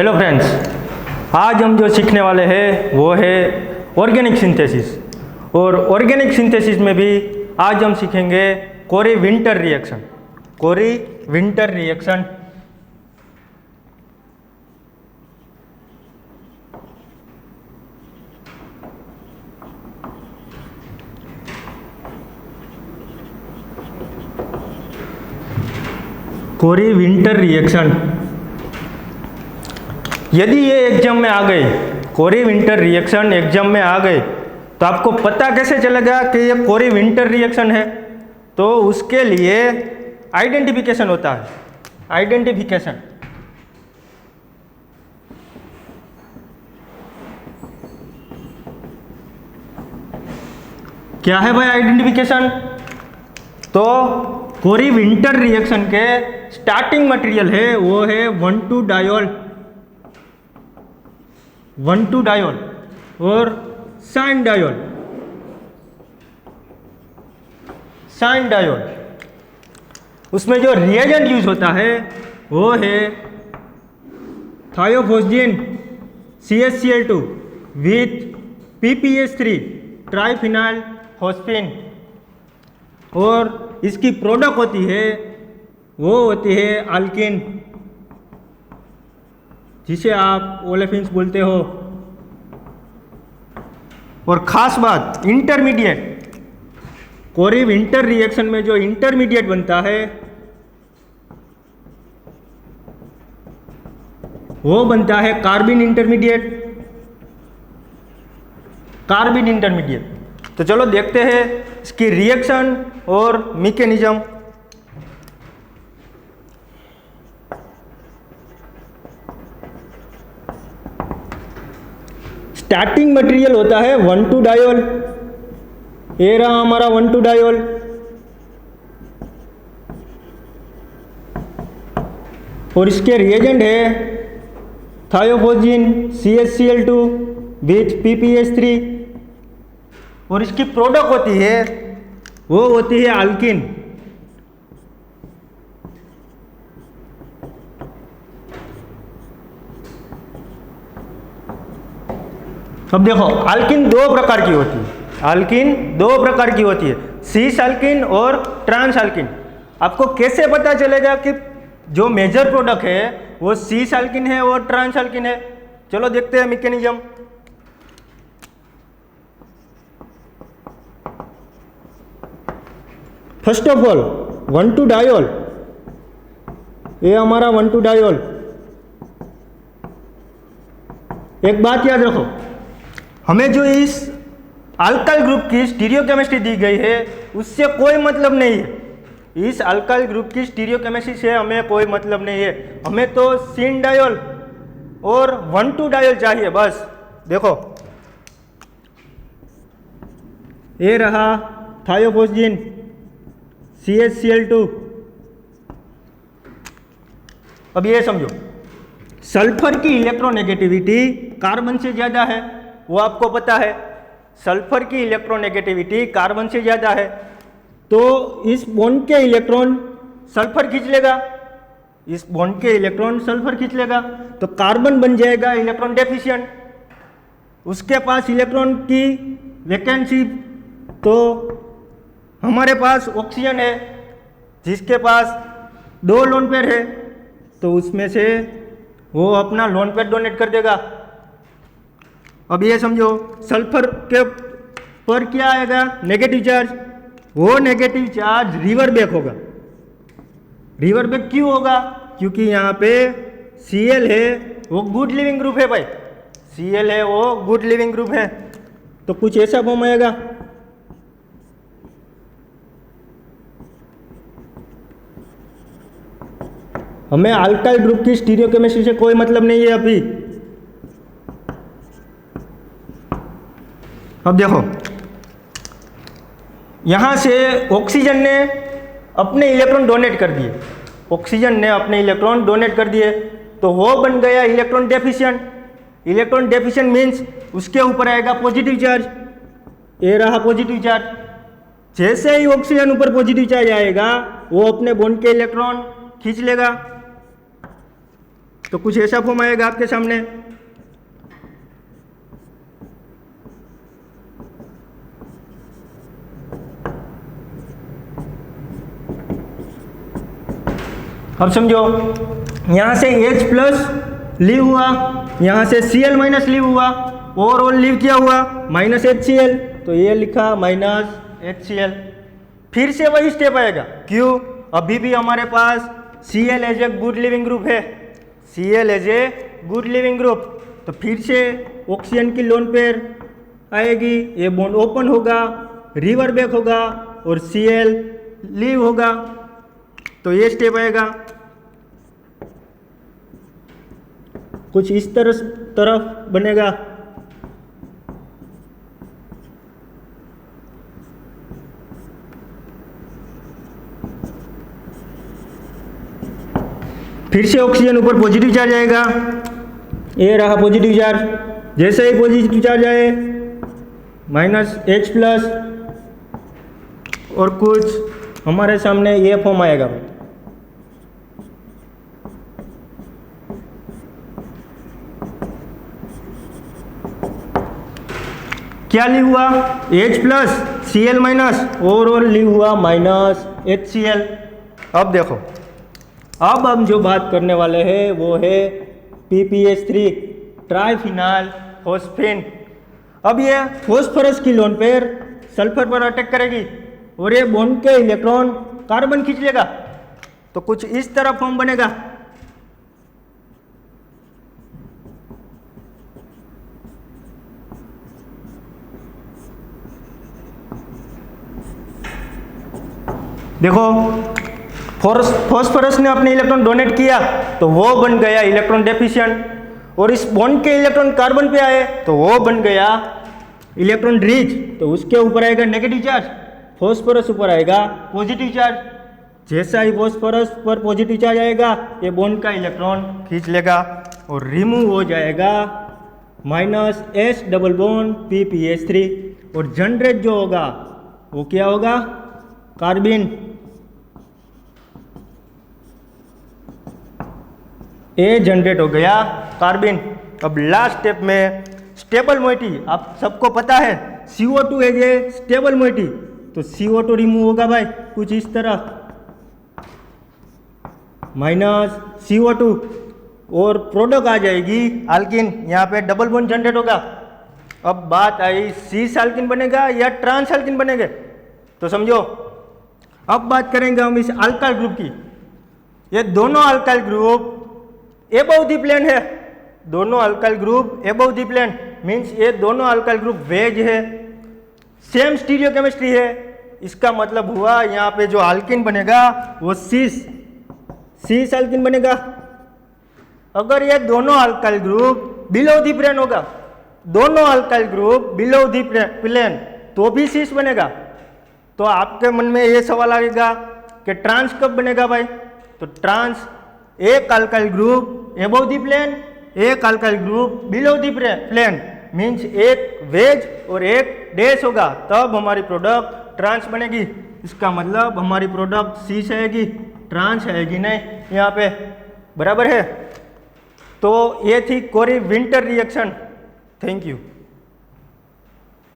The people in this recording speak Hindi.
हेलो फ्रेंड्स, आज हम जो सीखने वाले हैं वो है ऑर्गेनिक सिंथेसिस। और ऑर्गेनिक सिंथेसिस में भी आज हम सीखेंगे कोरी-विंटर रिएक्शन। कोरी-विंटर रिएक्शन कोरी-विंटर रिएक्शन यदि ये एग्जाम में आ गए, कोरी-विंटर रिएक्शन एग्जाम में आ गए, तो आपको पता कैसे चलेगा कि ये कोरी-विंटर रिएक्शन है? तो उसके लिए आइडेंटिफिकेशन होता है। आइडेंटिफिकेशन क्या है भाई आइडेंटिफिकेशन? तो कोरी-विंटर रिएक्शन के स्टार्टिंग मटेरियल है वो है 1,2-डायोल, 1,2-डायोल और साइन-डायोल, साइन-डायोल। उसमें जो रिएजेंट यूज होता है वो है थायोफॉस्जीन CaCl2 विथ PPH3 ट्राइफिनाइल होस्फिन। और इसकी प्रोडक्ट होती है वो होती है अल्किन, जिसे आप ओलेफिन्स बोलते हो। और खास बात इंटरमीडिएट, कोरी-विंटर रिएक्शन में जो इंटरमीडिएट बनता है वो बनता है कार्बिन इंटरमीडिएट, कार्बिन इंटरमीडिएट। तो चलो देखते हैं इसकी रिएक्शन और मैकेनिज्म। स्टार्टिंग मटेरियल होता है 1,2-डायोल, ये रहा हमारा 1,2-डायोल। और इसके रिएजेंट है थायोफॉस्जीन CaCl2 विथ PPH3। और इसकी प्रोडक्ट होती है वो होती है अल्किन। अब देखो अल्किन दो प्रकार की होती है, अल्किन दो प्रकार की होती है, सीस अल्किन और ट्रांस अल्किन। आपको कैसे पता चलेगा कि जो मेजर प्रोडक्ट है वो सीस अल्किन है और ट्रांस अल्किन है? चलो देखते हैं मैकेनिज्म। फर्स्ट ऑफ ऑल 1,2-डायोल, ये हमारा 1,2-डायोल। एक बात याद रखो, हमें जो इस अल्काइल ग्रुप की स्टीरियोकेमिस्ट्री दी गई है उससे कोई मतलब नहीं है। इस अल्काइल ग्रुप की स्टीरियोकेमिस्ट्री से हमें कोई मतलब नहीं है। हमें तो सिन-डायोल और 1,2-डायोल चाहिए बस। देखो ये रहा थायोफॉस्जीन CaCl2। अब ये समझो, सल्फर की इलेक्ट्रोनेगेटिविटी कार्बन से ज़्यादा है, वो आपको पता है। सल्फर की इलेक्ट्रोनेगेटिविटी कार्बन से ज़्यादा है, तो इस बॉन्ड के इलेक्ट्रॉन सल्फर खींच लेगा, इस बॉन्ड के इलेक्ट्रॉन सल्फर खींच लेगा, तो कार्बन बन जाएगा इलेक्ट्रॉन डेफिशिएंट। उसके पास इलेक्ट्रॉन की वैकेंसी, तो हमारे पास ऑक्सीजन है जिसके पास 2 लोन पेयर है, तो उसमें से वो अपना लोन पेयर डोनेट कर देगा। अब ये समझो सल्फर के पर क्या आएगा? Negative charge. वो नेगेटिव चार्ज रिवर बैक होगा। रिवर बैक क्यों होगा? क्योंकि यहाँ पे Cl है वो गुड लिविंग ग्रुप है भाई, Cl है वो गुड लिविंग ग्रुप है, तो कुछ ऐसा फॉर्म आएगा। हमें अल्काइल ग्रुप की स्टीरियोकेमिस्ट्री से कोई मतलब नहीं है अभी। अब देखो यहां से ऑक्सीजन ने अपने इलेक्ट्रॉन डोनेट कर दिए, ऑक्सीजन ने अपने इलेक्ट्रॉन डोनेट कर दिए, तो वो बन गया electron deficient. Electron deficient means उसके ऊपर आएगा पॉजिटिव चार्ज, ये रहा पॉजिटिव चार्ज। जैसे ही ऑक्सीजन ऊपर पॉजिटिव चार्ज आएगा वो अपने बॉन्ड के इलेक्ट्रॉन खींच लेगा। तो कुछ ऐसा फॉर्म आएगा आपके सामने। अब समझो, यहाँ से H प्लस लीव हुआ, यहाँ से Cl माइनस लीव हुआ, ओवरऑल लीव क्या हुआ माइनस HCl, तो ये लिखा माइनस HCl। फिर से वही स्टेप आएगा, क्यों? अभी भी हमारे पास Cl as a good leaving group है, Cl as a good leaving group, तो फिर से ऑक्सीजन की लोन पेयर आएगी, ये बॉन्ड ओपन होगा, रिवर बैक होगा और Cl लीव होगा, तो ये स्टेप आएगा। कुछ इस तरफ बनेगा। फिर से ऑक्सीजन ऊपर पॉजिटिव चार्ज आएगा, ये रहा पॉजिटिव चार्ज। जैसे ही पॉजिटिव चार्ज आए माइनस H प्लस और कुछ हमारे सामने ये फॉर्म आएगा। क्या लीव हुआ? H plus Cl minus, overall leave हुआ माइनस HCl। अब देखो, अब हम जो बात करने वाले हैं वो है PPH3 ट्राइफिनाइल फॉस्फेन। अब ये फॉस्फोरस की लोन पेयर सल्फर पर अटैक करेगी और ये बॉन्ड के इलेक्ट्रॉन कार्बन खींच लेगा, तो कुछ इस तरह फॉर्म बनेगा। देखो, फॉस्फोरस ने अपने इलेक्ट्रॉन डोनेट किया तो वो बन गया इलेक्ट्रॉन डेफिशिएंट, और इस बॉन्ड के इलेक्ट्रॉन कार्बन पे आए तो वो बन गया इलेक्ट्रॉन रिच, तो उसके ऊपर आएगा नेगेटिव चार्ज, फॉस्फोरस ऊपर आएगा पॉजिटिव चार्ज। जैसा ही फॉस्फोरस पर पॉजिटिव चार्ज आएगा ये बॉन्ड का इलेक्ट्रॉन खींच लेगा और रिमूव हो जाएगा minus H double bond PPH3, और जनरेट जो होगा वो क्या होगा? कार्बिन। ए जनरेट हो गया कार्बिन। अब लास्ट स्टेप में स्टेबल मोइटी, आप सबको पता है CO2 as a stable moiety, तो CO2 रिमूव होगा भाई कुछ इस तरह, माइनस CO2, और प्रोडक्ट आ जाएगी अल्किन, यहाँ पे डबल बॉन्ड जनरेट होगा। अब बात आई सीस अल्किन बनेगा या ट्रांस अल्किन बनेगा, तो समझो अब बात करेंगे हम इस अल्काइल ग्रुप की। ये दोनों alkyl group above the plane है, दोनों alkyl group above the plane, means ये दोनों अल्काइल ग्रुप वेज है, सेम स्टीरियो केमिस्ट्री है। इसका मतलब हुआ यहाँ पे जो अल्किन बनेगा वो सीस अल्किन बनेगा। अगर ये दोनों alkyl group below the plane होगा, दोनों alkyl group below the plane, तो भी सीस बनेगा। तो आपके मन में ये सवाल आएगा कि ट्रांस कब बनेगा भाई? तो ट्रांस, एक alkyl group above the plane, एक alkyl group below the plane, means एक वेज और एक डैश होगा, तब हमारी प्रोडक्ट ट्रांस बनेगी। इसका मतलब हमारी प्रोडक्ट सीस आएगी, ट्रांस आएगी नहीं यहाँ पे, बराबर है। तो ये थी कोरी विंटर रिएक्शन। Thank you.